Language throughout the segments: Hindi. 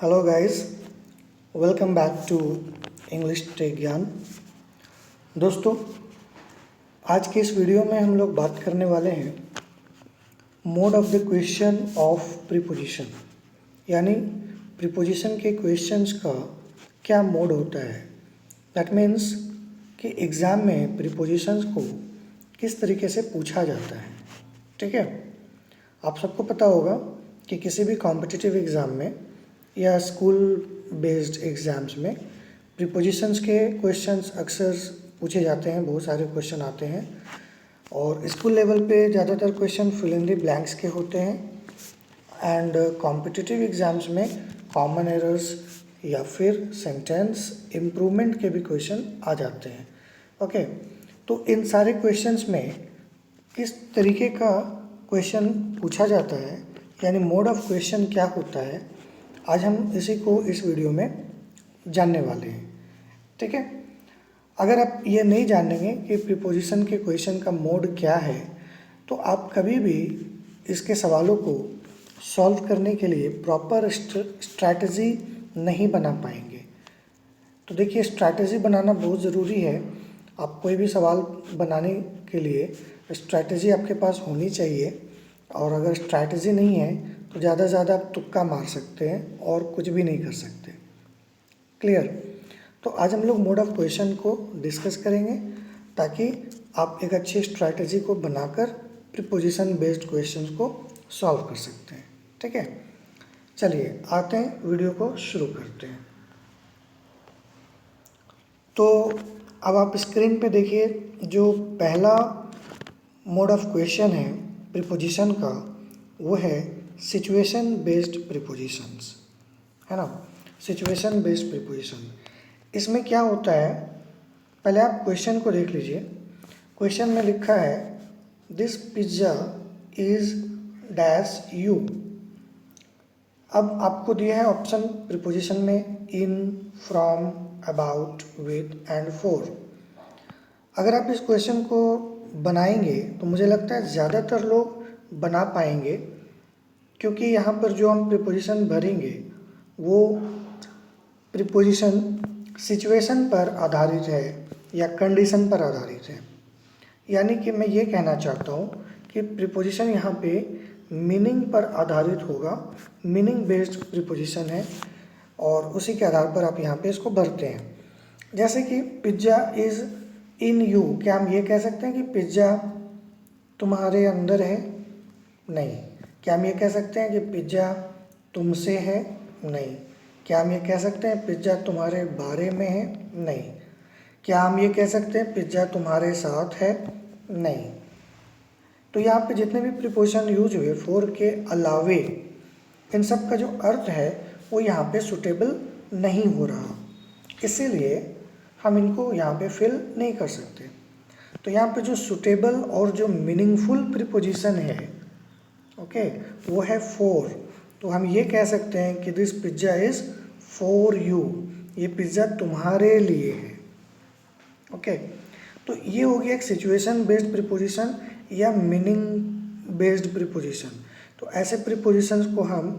Hello guys, welcome back to English tech ज्ञान। दोस्तों, आज के इस वीडियो में हम लोग बात करने वाले हैं mode of the question of preposition, यानी प्रीपोजिशन के क्वेश्चंस का क्या मोड होता है। दैट मीन्स कि एग्ज़ाम में प्रीपोजिशंस को किस तरीके से पूछा जाता है। ठीक है, आप सबको पता होगा कि किसी भी कॉम्पिटिटिव एग्ज़ाम में या स्कूल बेस्ड एग्ज़ाम्स में प्रीपोजिशंस के क्वेश्चंस अक्सर पूछे जाते हैं। बहुत सारे क्वेश्चन आते हैं और स्कूल लेवल पे ज़्यादातर question fill in the blanks के होते हैं एंड कॉम्पिटिटिव एग्ज़ाम्स में कॉमन एरर्स या फिर सेंटेंस इम्प्रूवमेंट के भी क्वेश्चन आ जाते हैं। ओके, तो इन सारे क्वेश्चंस में किस तरीके का क्वेश्चन पूछा जाता है, यानी मोड ऑफ क्वेश्चन क्या होता है, आज हम इसी को इस वीडियो में जानने वाले हैं। ठीक है, अगर आप ये नहीं जानेंगे कि प्रीपोजिशन के क्वेश्चन का मोड क्या है तो आप कभी भी इसके सवालों को सॉल्व करने के लिए प्रॉपर स्ट्रैटेजी नहीं बना पाएंगे। तो देखिए, स्ट्रैटेजी बनाना बहुत ज़रूरी है। आप कोई भी सवाल बनाने के लिए स्ट्रैटेजी आपके पास होनी चाहिए, और अगर स्ट्रैटेजी नहीं है तो ज़्यादा से ज़्यादा आप तुक्का मार सकते हैं और कुछ भी नहीं कर सकते। क्लियर? तो आज हम लोग मोड ऑफ क्वेश्चन को डिस्कस करेंगे ताकि आप एक अच्छी स्ट्रैटेजी को बनाकर प्रीपोजिशन बेस्ड क्वेश्चंस को सॉल्व कर सकते हैं। ठीक है, चलिए आते हैं, वीडियो को शुरू करते हैं। तो अब आप स्क्रीन पे देखिए, जो पहला मोड ऑफ क्वेश्चन है प्रीपोजिशन का वो है सिचुएशन बेस्ड प्रीपोजिशंस, है ना। सिचुएशन बेस्ड प्रीपोजिशन, इसमें क्या होता है, पहले आप क्वेश्चन को देख लीजिए। क्वेश्चन में लिखा है this pizza is dash you. अब आपको दिया है ऑप्शन प्रीपोजिशन में in, from, about, with and for. अगर आप इस क्वेश्चन को बनाएंगे तो मुझे लगता है ज़्यादातर लोग बना पाएंगे, क्योंकि यहाँ पर जो हम प्रीपोजिशन भरेंगे वो प्रीपोजिशन सिचुएशन पर आधारित है या कंडीशन पर आधारित है। यानी कि मैं ये कहना चाहता हूँ कि प्रीपोजिशन यहाँ पे मीनिंग पर आधारित होगा, मीनिंग बेस्ड प्रीपोजिशन है और उसी के आधार पर आप यहाँ पे इसको भरते हैं। जैसे कि पिज्ज़ा इज़ इन यू, क्या हम ये कह सकते हैं कि पिज्ज़ा तुम्हारे अंदर है? नहीं। क्या हम ये कह सकते हैं कि पिज्ज़ा तुमसे है? नहीं। क्या हम ये कह सकते हैं पिज्ज़ा तुम्हारे बारे में है? नहीं। क्या हम ये कह सकते हैं पिज्ज़ा तुम्हारे साथ है? नहीं। तो यहाँ पे जितने भी प्रीपोजिशन यूज हुए फॉर के अलावे, इन सब का जो अर्थ है वो यहाँ पे सुटेबल नहीं हो रहा, इसीलिए हम इनको यहाँ पे फिल नहीं कर सकते। तो यहाँ पे जो सुटेबल और जो मीनिंगफुल प्रीपोजिशन है, ओके, वो है फॉर। तो हम ये कह सकते हैं कि this pizza is for you, ये पिज़्ज़ा तुम्हारे लिए है। ओके, तो ये हो गया एक सिचुएशन बेस्ड प्रीपोजिशन या मीनिंग बेस्ड प्रीपोजिशन। तो ऐसे प्रीपोजिशंस को हम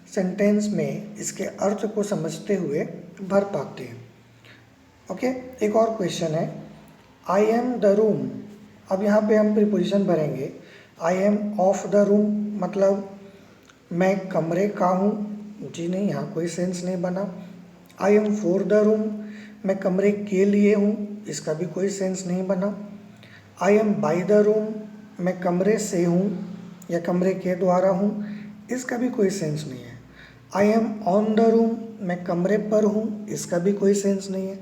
सेंटेंस में इसके अर्थ को समझते हुए भर पाते हैं। ओके, एक और क्वेश्चन है आई एम द रूम। अब यहाँ पे हम प्रीपोजिशन भरेंगे। I am of the room मतलब मैं कमरे का हूँ। जी नहीं, यहाँ कोई सेंस नहीं बना। I am for the room, मैं कमरे के लिए हूँ, इसका भी कोई सेंस नहीं बना। I am by the room, मैं कमरे से हूँ या कमरे के द्वारा हूँ, इसका भी कोई सेंस नहीं है। I M on the room, मैं कमरे पर हूँ, इसका भी कोई सेंस नहीं है।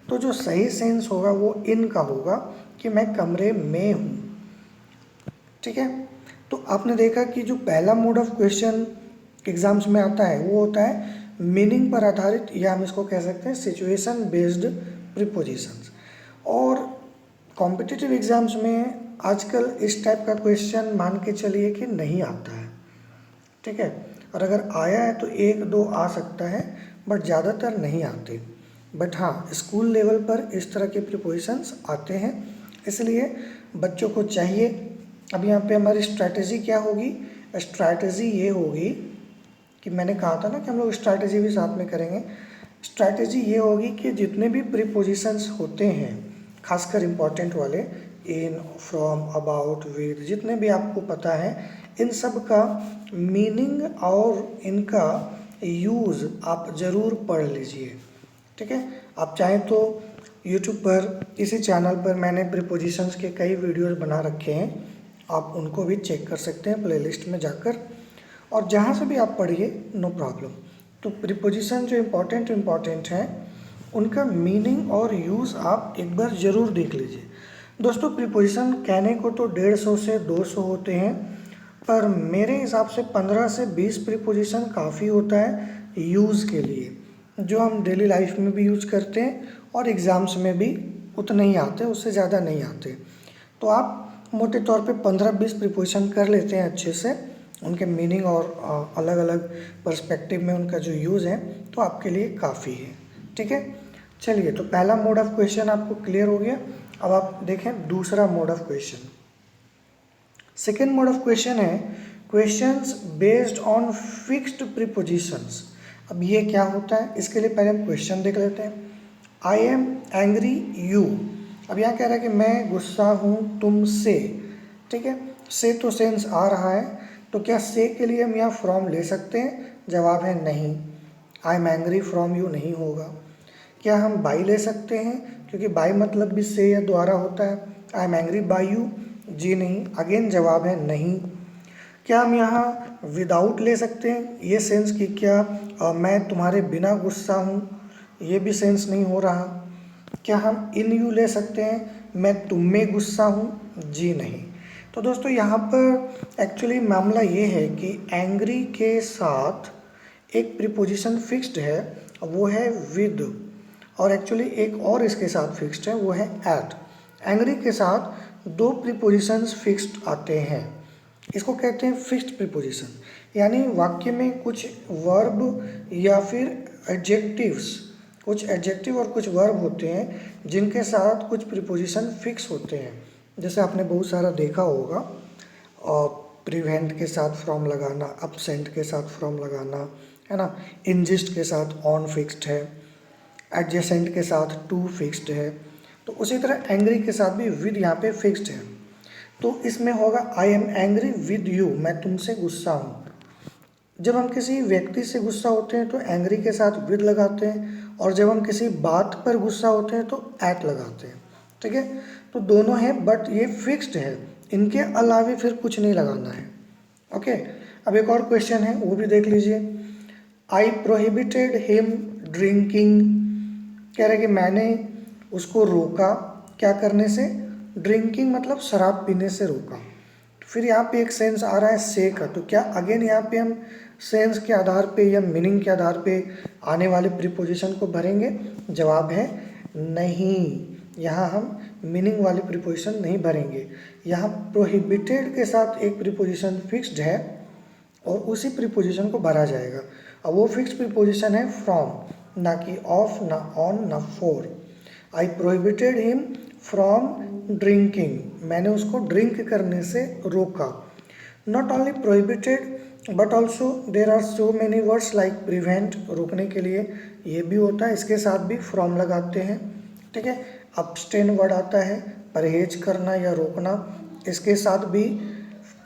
तो जो सही सेंस होगा वो इन का होगा कि मैं कमरे में हूँ। ठीक है, तो आपने देखा कि जो पहला मोड ऑफ क्वेश्चन एग्जाम्स में आता है वो होता है मीनिंग पर आधारित, या हम इसको कह सकते हैं सिचुएशन बेस्ड प्रीपोजिशंस। और कॉम्पिटिटिव एग्जाम्स में आजकल इस टाइप का क्वेश्चन मान के चलिए कि नहीं आता है। ठीक है, और अगर आया है तो एक दो आ सकता है, बट ज़्यादातर नहीं आते। बट हाँ, स्कूल लेवल पर इस तरह के प्रीपोजिशंस आते हैं, इसलिए बच्चों को चाहिए। अब यहाँ पे हमारी स्ट्रैटेजी क्या होगी? स्ट्रैटेजी ये होगी कि मैंने कहा था ना कि हम लोग स्ट्रैटेजी भी साथ में करेंगे। स्ट्रैटेजी ये होगी कि जितने भी प्रीपोजिशंस होते हैं, खासकर इम्पॉर्टेंट वाले, इन, फ्रॉम, अबाउट, विद, जितने भी आपको पता है, इन सब का मीनिंग और इनका यूज़ आप ज़रूर पढ़ लीजिए। ठीक है, आप चाहें तो यूट्यूब पर इसी चैनल पर मैंने प्रीपोजिशंस के कई वीडियोस बना रखे हैं, आप उनको भी चेक कर सकते हैं प्लेलिस्ट में जाकर, और जहाँ से भी आप पढ़िए, नो प्रॉब्लम। तो प्रीपोजिशन जो इम्पॉर्टेंट हैं उनका मीनिंग और यूज़ आप एक बार ज़रूर देख लीजिए। दोस्तों, प्रीपोजिशन कहने को तो 150 से 200 होते हैं, पर मेरे हिसाब से 15 से 20 प्रीपोजिशन काफ़ी होता है यूज़ के लिए, जो हम डेली लाइफ में भी यूज़ करते हैं और एग्ज़ाम्स में भी उतने ही आते, उससे ज़्यादा नहीं आते। तो आप मोटे तौर पे 15-20 प्रीपोजिशन कर लेते हैं अच्छे से, उनके मीनिंग और अलग अलग पर्सपेक्टिव में उनका जो यूज़ है, तो आपके लिए काफ़ी है। ठीक है, चलिए, तो पहला मोड ऑफ क्वेश्चन आपको क्लियर हो गया। अब आप देखें दूसरा mode of question. Second mode of question है questions based on fixed prepositions. अब ये क्या होता है, इसके लिए पहले हम क्वेश्चन देख लेते हैं। आई एम एंग्री यू। अब यहाँ कह रहा है कि मैं गुस्सा हूँ तुमसे। ठीक है, से तो सेंस आ रहा है, तो क्या से के लिए हम यहाँ फ्रॉम ले सकते हैं? जवाब है नहीं, आई एम एंग्री फ्रॉम यू नहीं होगा। क्या हम बाई ले सकते हैं? क्योंकि बाई मतलब भी से या द्वारा होता है। I am angry by you, जी नहीं, अगेन जवाब है नहीं। क्या हम यहाँ विदाउट ले सकते हैं? ये सेंस कि क्या मैं तुम्हारे बिना गुस्सा हूँ, ये भी सेंस नहीं हो रहा। क्या हम इन यू ले सकते हैं? मैं तुम में गुस्सा हूँ, जी नहीं। तो दोस्तों, यहाँ पर एक्चुअली मामला ये है कि एंग्री के साथ एक प्रीपोजिशन फिक्स्ड है, वो है विद, और एक्चुअली एक और इसके साथ फिक्स्ड है, वो है एट। एंग्री के साथ दो प्रीपोजिशंस फिक्स्ड आते हैं, इसको कहते हैं फिक्स्ड प्रीपोजिशन। यानी वाक्य में कुछ वर्ब या फिर एडजेक्टिव्स, कुछ एडजेक्टिव और कुछ वर्ब होते हैं जिनके साथ कुछ प्रीपोजिशन फिक्स होते हैं। जैसे आपने बहुत सारा देखा होगा, और प्रिवेंट के साथ फ्रॉम लगाना, अपसेंट के साथ फ्रॉम लगाना, है ना, इंजिस्ट के साथ ऑन फिक्स्ड है, एडजेसेंट के साथ टू फिक्स्ड है। तो उसी तरह एंग्री के साथ भी विद यहाँ पे फिक्स्ड है। तो इसमें होगा आई एम एंग्री विद यू, मैं तुमसे गुस्सा हूँ। जब हम किसी व्यक्ति से गुस्सा होते हैं तो एंग्री के साथ विद लगाते हैं, और जब हम किसी बात पर गुस्सा होते हैं तो एट लगाते हैं। ठीक है, तो दोनों हैं, बट ये फिक्स्ड है, इनके अलावे फिर कुछ नहीं लगाना है। ओके, अब एक और क्वेश्चन है, वो भी देख लीजिए। आई प्रोहिबिटेड हिम ड्रिंकिंग। कह रहे कि मैंने उसको रोका क्या करने से? ड्रिंकिंग मतलब शराब पीने से रोका। फिर यहाँ पे एक सेंस आ रहा है से का, तो क्या अगेन यहाँ पे हम सेंस के आधार पे या मीनिंग के आधार पे आने वाले प्रीपोजिशन को भरेंगे? जवाब है नहीं, यहाँ हम मीनिंग वाले प्रीपोजिशन नहीं भरेंगे। यहाँ प्रोहिबिटेड के साथ एक प्रीपोजिशन फिक्स्ड है और उसी प्रीपोजिशन को भरा जाएगा। अब वो फिक्स प्रीपोजिशन है फ्रॉम, ना कि ऑफ, ना ऑन, ना for. I prohibited him from drinking, मैंने उसको ड्रिंक करने से रोका। Not only prohibited but also there are so many words like prevent, रोकने के लिए ये भी होता है, इसके साथ भी फ्रॉम लगाते हैं। ठीक है, अब्सटेन वर्ड आता है, परहेज करना या रोकना, इसके साथ भी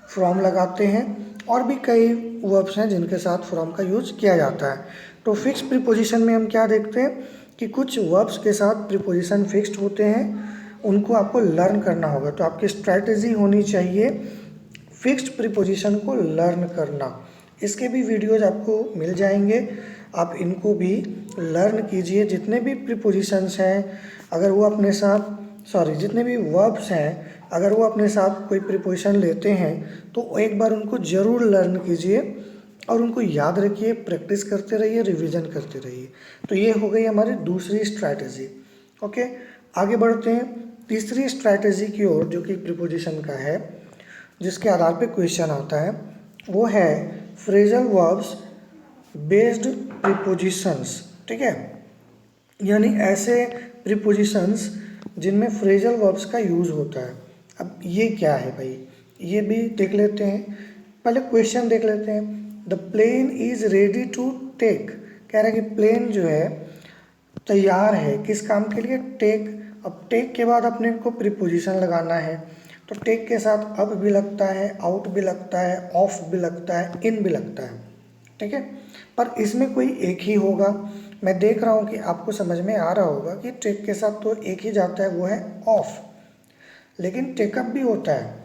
फ्रॉम लगाते हैं। और भी कई वर्ब्स हैं जिनके साथ फ्रॉम का यूज किया जाता है। तो फिक्स प्रीपोजिशन में हम क्या देखते हैं कि कुछ वर्ब्स के साथ प्रीपोजिशन फिक्स्ड होते हैं, उनको आपको लर्न करना होगा। तो आपकी स्ट्रैटेजी होनी चाहिए फिक्स्ड प्रीपोजिशन को लर्न करना। इसके भी वीडियोज आपको मिल जाएंगे, आप इनको भी लर्न कीजिए। जितने भी प्रीपोजिशंस हैं, अगर वो अपने साथ जितने भी वर्ब्स हैं, अगर वो अपने साथ कोई प्रीपोजिशन लेते हैं तो एक बार उनको ज़रूर लर्न कीजिए और उनको याद रखिए, प्रैक्टिस करते रहिए, रिवीजन करते रहिए। तो ये हो गई हमारी दूसरी स्ट्रैटेजी। ओके, आगे बढ़ते हैं तीसरी स्ट्रैटेजी की ओर, जो कि प्रीपोजिशन का है, जिसके आधार पे क्वेश्चन आता है, वो है फ्रेजल वर्ब्स बेस्ड प्रीपोजिशंस। ठीक है, यानी ऐसे प्रीपोजिशंस जिनमें फ्रेजल वर्ब्स का यूज़ होता है। अब ये क्या है भाई, ये भी देख लेते हैं। पहले क्वेश्चन देख लेते हैं। The plane is ready to take, कह रहा है कि प्लेन जो है तैयार है किस काम के लिए, टेक। अब टेक के बाद अपने को प्रीपोजिशन लगाना है, तो टेक के साथ अब भी लगता है, आउट भी लगता है, ऑफ भी लगता है, इन भी लगता है, ठीक है। पर इसमें कोई एक ही होगा। मैं देख रहा हूँ कि आपको समझ में आ रहा होगा कि टेक के साथ तो एक ही जाता है, वो है ऑफ। लेकिन टेकअप भी होता है।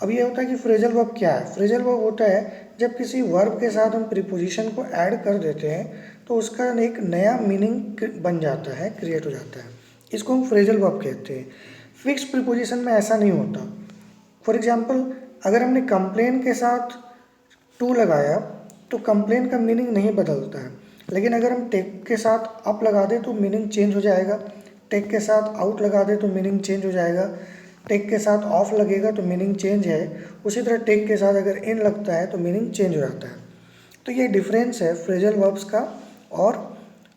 अब ये होता है कि फ्रेजल वर्ब क्या है, फ्रेजल वर्ब होता है जब किसी वर्ब के साथ हम प्रीपोजिशन को ऐड कर देते हैं तो उसका एक नया मीनिंग बन जाता है, क्रिएट हो जाता है, इसको हम फ्रेजल वर्ब कहते हैं। फिक्स प्रीपोजिशन में ऐसा नहीं होता। फॉर एग्जांपल, अगर हमने कंप्लेन के साथ टू लगाया तो कंप्लेन का मीनिंग नहीं बदलता है, लेकिन अगर हम टेक के साथ अप लगा दें तो मीनिंग चेंज हो जाएगा, टेक के साथ आउट लगा दें तो मीनिंग चेंज हो जाएगा, टेक के साथ ऑफ लगेगा तो मीनिंग चेंज है। उसी तरह टेक के साथ अगर इन लगता है तो मीनिंग चेंज हो जाता है। तो ये डिफरेंस है फ्रेजल वर्ब्स का और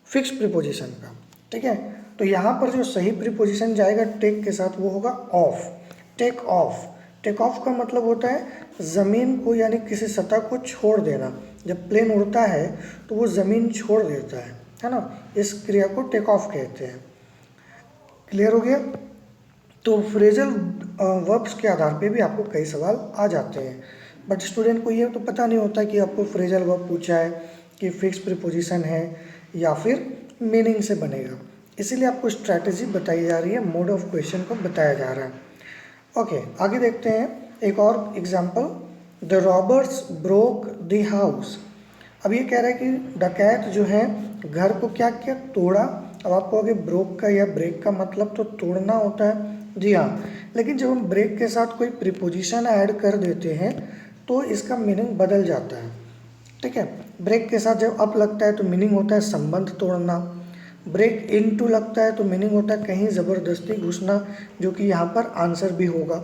फिक्स प्रीपोजिशन का, ठीक है। तो यहाँ पर जो सही प्रीपोजिशन जाएगा टेक के साथ वो होगा off, take off. Take off का मतलब होता है ज़मीन को यानी किसी सतह को छोड़ देना। जब प्लेन उड़ता है तो वो ज़मीन छोड़ देता है ना, इस क्रिया को टेक ऑफ कहते हैं। क्लियर हो गया। तो फ्रेजल वर्ब्स के आधार पे भी आपको कई सवाल आ जाते हैं, बट स्टूडेंट को ये तो पता नहीं होता कि आपको फ्रेजल वर्ब पूछा है कि फिक्स प्रीपोजिशन है या फिर मीनिंग से बनेगा, इसीलिए आपको स्ट्रैटेजी बताई जा रही है, मोड ऑफ क्वेश्चन को बताया जा रहा है। ओके, आगे देखते हैं एक और example. The robbers broke the house. अब ये कह रहा है कि डकैत जो है घर को क्या किया, तोड़ा। अब आप कहोगे ब्रोक का या ब्रेक का मतलब तो तोड़ना होता है, जी हाँ, लेकिन जब हम ब्रेक के साथ कोई प्रीपोजिशन ऐड कर देते हैं तो इसका मीनिंग बदल जाता है, ठीक है। ब्रेक के साथ जब अप लगता है तो मीनिंग होता है संबंध तोड़ना, ब्रेक इनटू लगता है तो मीनिंग होता है कहीं ज़बरदस्ती घुसना, जो कि यहाँ पर आंसर भी होगा।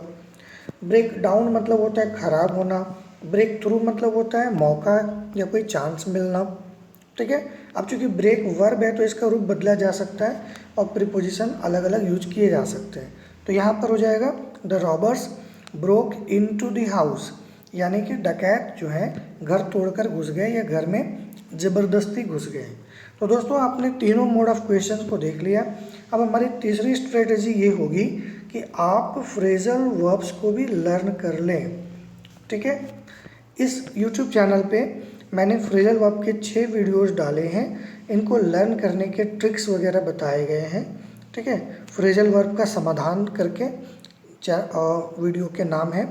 ब्रेक डाउन मतलब होता है खराब होना, ब्रेक थ्रू मतलब होता है मौका या कोई चांस मिलना, ठीक है। अब चूंकि ब्रेक वर्ब है तो इसका रूप बदला जा सकता है और प्रीपोजिशन अलग अलग यूज किए जा सकते हैं। तो यहाँ पर हो जाएगा the robbers broke into the house, यानी कि डकैत जो है घर तोड़कर घुस गए या घर में ज़बरदस्ती घुस गए। तो दोस्तों आपने तीनों मोड ऑफ क्वेश्चंस को देख लिया। अब हमारी तीसरी स्ट्रेटेजी ये होगी कि आप फ्रेजल वर्ब्स को भी लर्न कर लें, ठीक है। इस YouTube चैनल पे मैंने फ्रेजल वर्ब के 6 वीडियोस डाले हैं, इनको लर्न करने के ट्रिक्स वगैरह बताए गए हैं, ठीक है। फ्रेजल वर्ब का समाधान करके वीडियो के नाम है,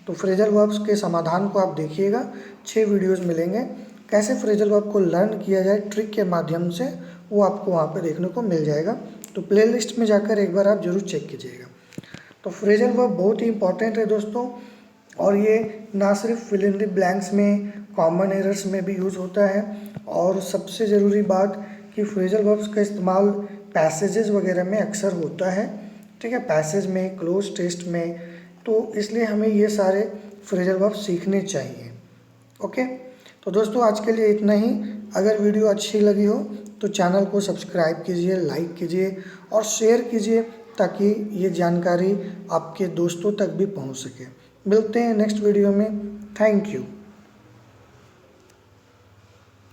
तो फ्रेजल वर्ब्स के समाधान को आप देखिएगा। 6 वीडियोस मिलेंगे, कैसे फ्रेजल वर्ब को लर्न किया जाए ट्रिक के माध्यम से, वो आपको वहाँ पे देखने को मिल जाएगा। तो प्लेलिस्ट में जाकर एक बार आप ज़रूर चेक कीजिएगा। तो फ्रेजल वर्ब बहुत ही इंपॉर्टेंट है दोस्तों, और ये ना सिर्फ फिल इन द ब्लैंक्स में, कॉमन एरर्स में भी यूज़ होता है, और सबसे ज़रूरी बात कि फ्रेजल वर्ब्स का इस्तेमाल पैसेजेस वगैरह में अक्सर होता है, ठीक है, पैसेज में, क्लोज टेस्ट में। तो इसलिए हमें ये सारे फ्रेजल वर्ब सीखने चाहिए। ओके, तो दोस्तों आज के लिए इतना ही। अगर वीडियो अच्छी लगी हो तो चैनल को सब्सक्राइब कीजिए, लाइक कीजिए और शेयर कीजिए, ताकि ये जानकारी आपके दोस्तों तक भी पहुंच सके। मिलते हैं नेक्स्ट वीडियो में। Thank you.